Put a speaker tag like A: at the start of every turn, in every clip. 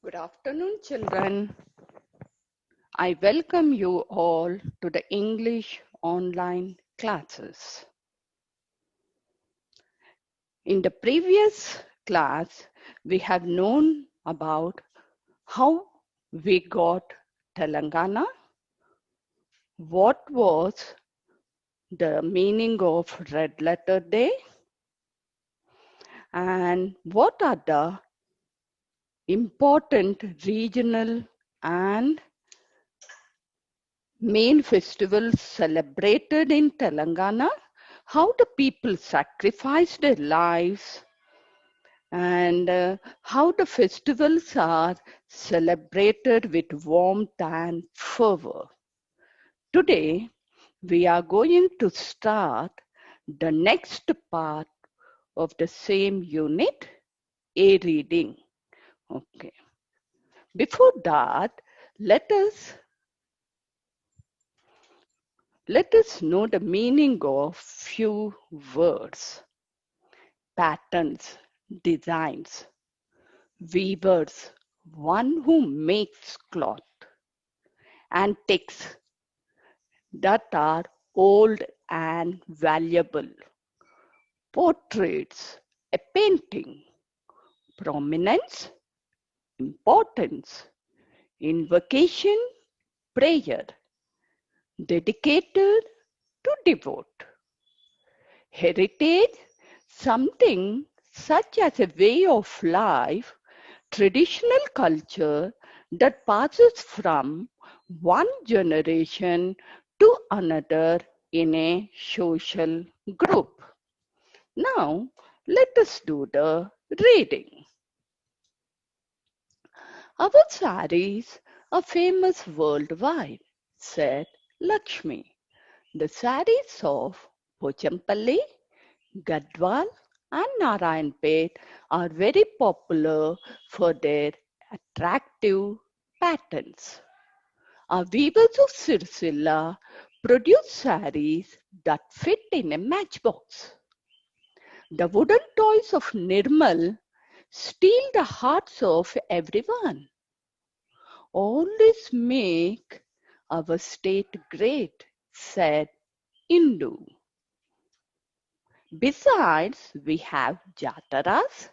A: Good afternoon, children. I welcome you all to the English online classes. In the previous class, we have known about how we got Telangana, what was the meaning of Red Letter Day, and what are the important regional and main festivals celebrated in Telangana, how the people sacrificed their lives, and how the festivals are celebrated with warmth and fervor. Today, we are going to start the next part of the same unit, A reading. Okay. Before that, let us know the meaning of few words. Patterns, designs, weavers, one who makes cloth, antiques that are old and valuable, portraits, a painting, prominence, importance, invocation, prayer, dedicated to devote, heritage, something such as a way of life, traditional culture that passes from one generation to another in a social group. Now, let us do the reading. Our saris are famous worldwide, said Lakshmi. The saris of Pochampalli, Gadwal and Narayanpet are very popular for their attractive patterns. Our weavers of Sirsila produce saris that fit in a matchbox. The wooden toys of Nirmal steal the hearts of everyone. All this make our state great, said Indu. Besides, we have Jataras,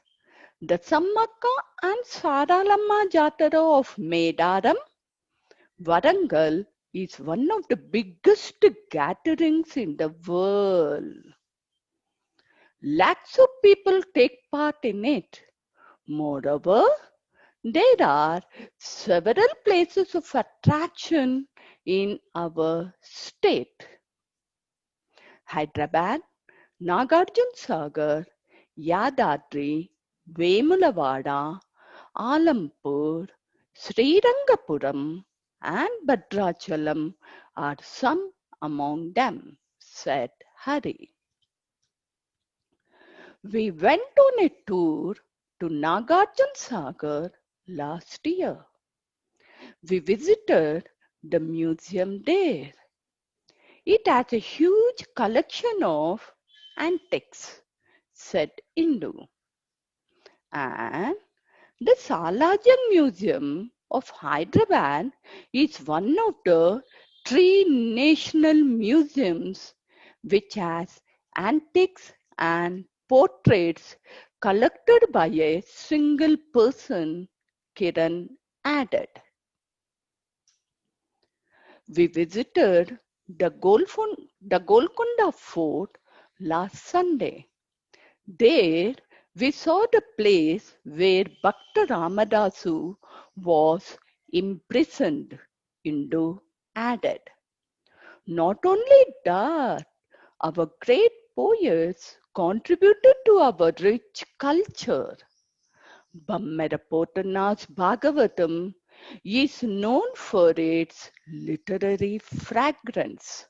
A: the Sammaka and Saralamma Jatara of Medaram. Warangal is one of the biggest gatherings in the world. Lakhs of people take part in it. Moreover, there are several places of attraction in our state. Hyderabad, Nagarjun Sagar, Yadadri, Vemulavada, Alampur, Srirangapuram, and Bhadrachalam are some among them, said Hari. We went on a tour to Nagarjun Sagar last year. We visited the museum there. It has a huge collection of antiques, said Indu. And the Salajang Museum of Hyderabad is one of the 3 national museums which has antiques and portraits collected by a single person, Kiran added. We visited the Golconda Fort last Sunday. There we saw the place where Bhakta Ramadasu was imprisoned, Indu added. Not only that, our great poets contributed to our rich culture. Bammera Potana's Bhagavatam is known for its literary fragrance.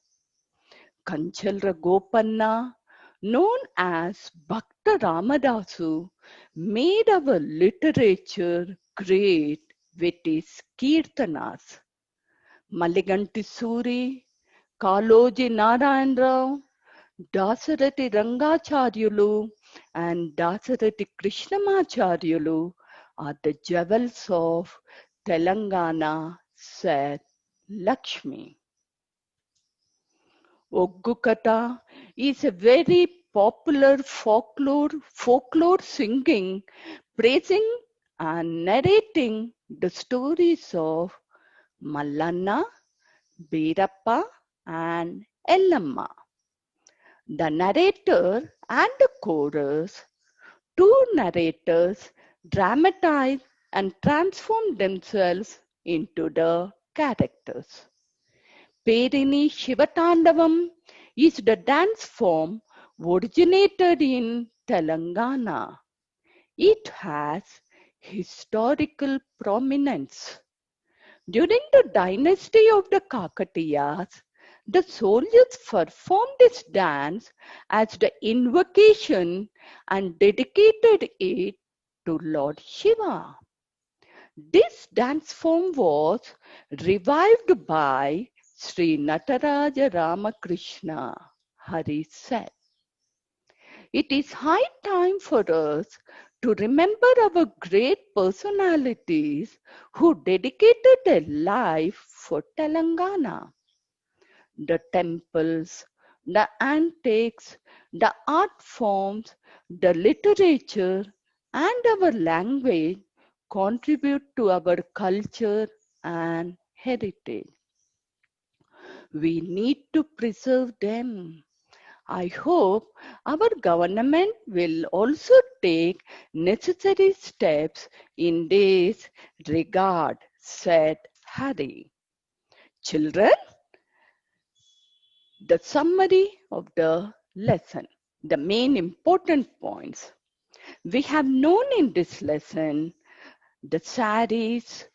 A: Kanchalra Gopanna, known as Bhakta Ramadasu, made our literature great with his kirtanas. Maliganti Suri, Kaloji Narayan Rao, Dasarati Rangacharyulu and Dasarati Krishnamacharyulu are the jewels of Telangana, said Lakshmi. Oggukata is a very popular folklore singing, praising and narrating the stories of Mallanna, Birappa and Ellamma. The narrator and the chorus, two narrators, dramatize and transform themselves into the characters. Perini Shivatandavam is the dance form originated in Telangana. It has historical prominence. During the dynasty of the Kakatiyas, the soldiers performed this dance as the invocation and dedicated it to Lord Shiva. This dance form was revived by Sri Nataraja Ramakrishna. Hari said, "It is high time for us to remember our great personalities who dedicated their life for Telangana. The temples, the antiques, the art forms, the literature, and our language contribute to our culture and heritage. We need to preserve them. I hope our government will also take necessary steps in this regard," said Hari. Children, the summary of the lesson, the main important points. We have known in this lesson the saris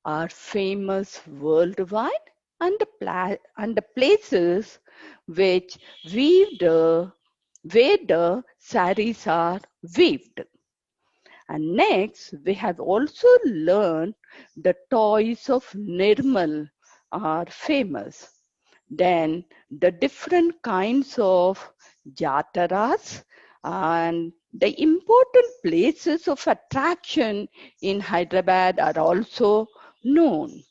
A: are famous worldwide and the places which where the saris are weaved. And next, we have also learned the toys of Nirmal are famous. Then the different kinds of jataras and the important places of attraction in Hyderabad are also known.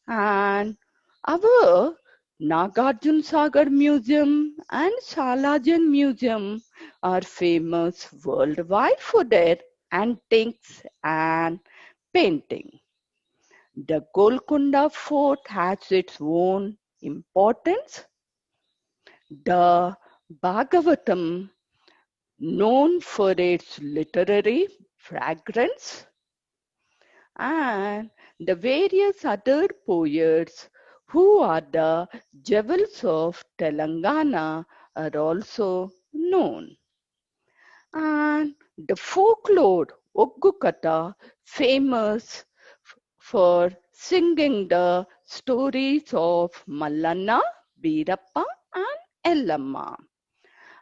A: And our Nagarjun Sagar Museum and Salajan Museum are famous worldwide for their antiques and painting. The Golconda Fort has its own importance. The Bhagavatam, known for its literary fragrance, and the various other poets who are the jewels of Telangana are also known. And the folklore Oggukata, famous for singing the stories of Mallanna, Birappa and Ellamma.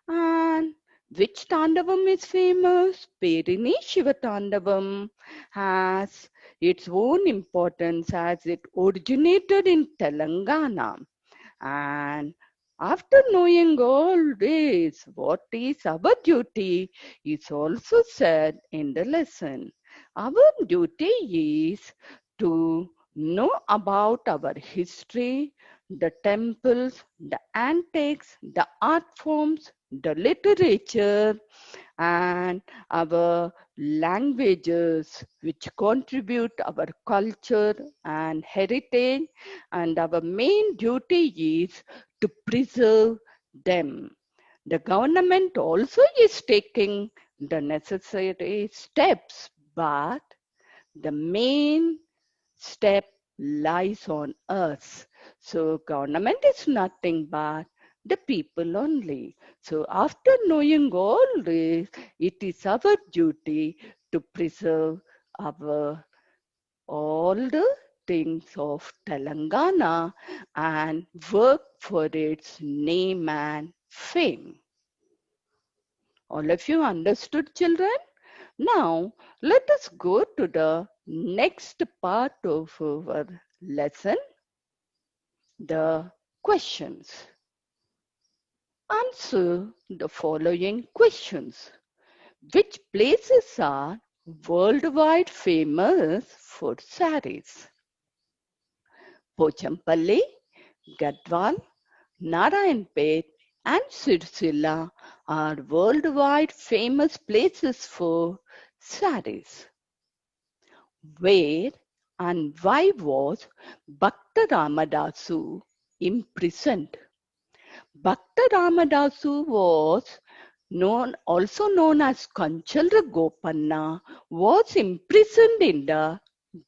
A: And which Tandavam is famous? Perini Shivatandavam has its own importance as it originated in Telangana. And after knowing all this, what is our duty is also said in the lesson. Our duty is to know about our history, the temples, the antiques, the art forms, the literature, and our languages which contribute our culture and heritage, and our main duty is to preserve them. The government also is taking the necessary steps, but the main step lies on us. So government is nothing but the people only. So after knowing all this, it is our duty to preserve our all the things of Telangana and work for its name and fame. All of you understood, children? Now, let us go to the next part of our lesson, the questions. Answer the following questions. Which places are worldwide famous for saris. Pochampalli, Gadwal, Narayanpet and Sirsila are worldwide famous places for saris. Where and why was Bhakta Ramadasu imprisoned? Bhakta Ramadasu was also known as Kanchalra Gopanna, was imprisoned in the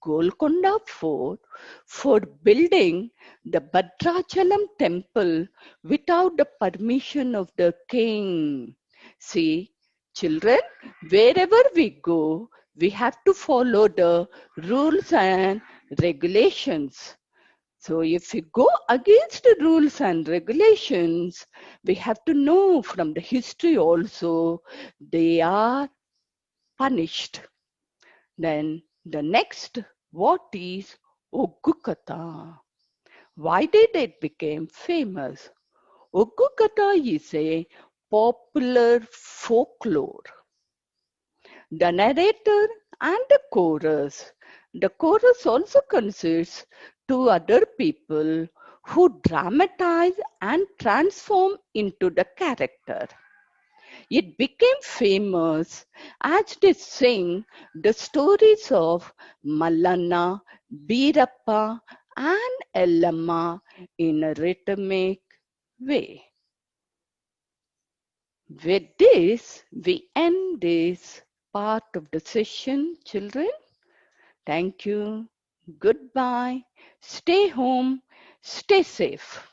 A: Golconda fort for building the Bhadrachalam temple without the permission of the king. See, children, wherever we go, we have to follow the rules and regulations. So if we go against the rules and regulations, we have to know from the history also, they are punished. Then the next, what is Oggu Katha? Why did it become famous? Oggu Katha is a popular folklore. The narrator and the chorus. The chorus also consists two other people who dramatize and transform into the character. It became famous as they sing the stories of Mallanna, Birappa, and Ellamma in a rhythmic way. With this, we end this part of the session, children. Thank you. Goodbye. Stay home. Stay safe.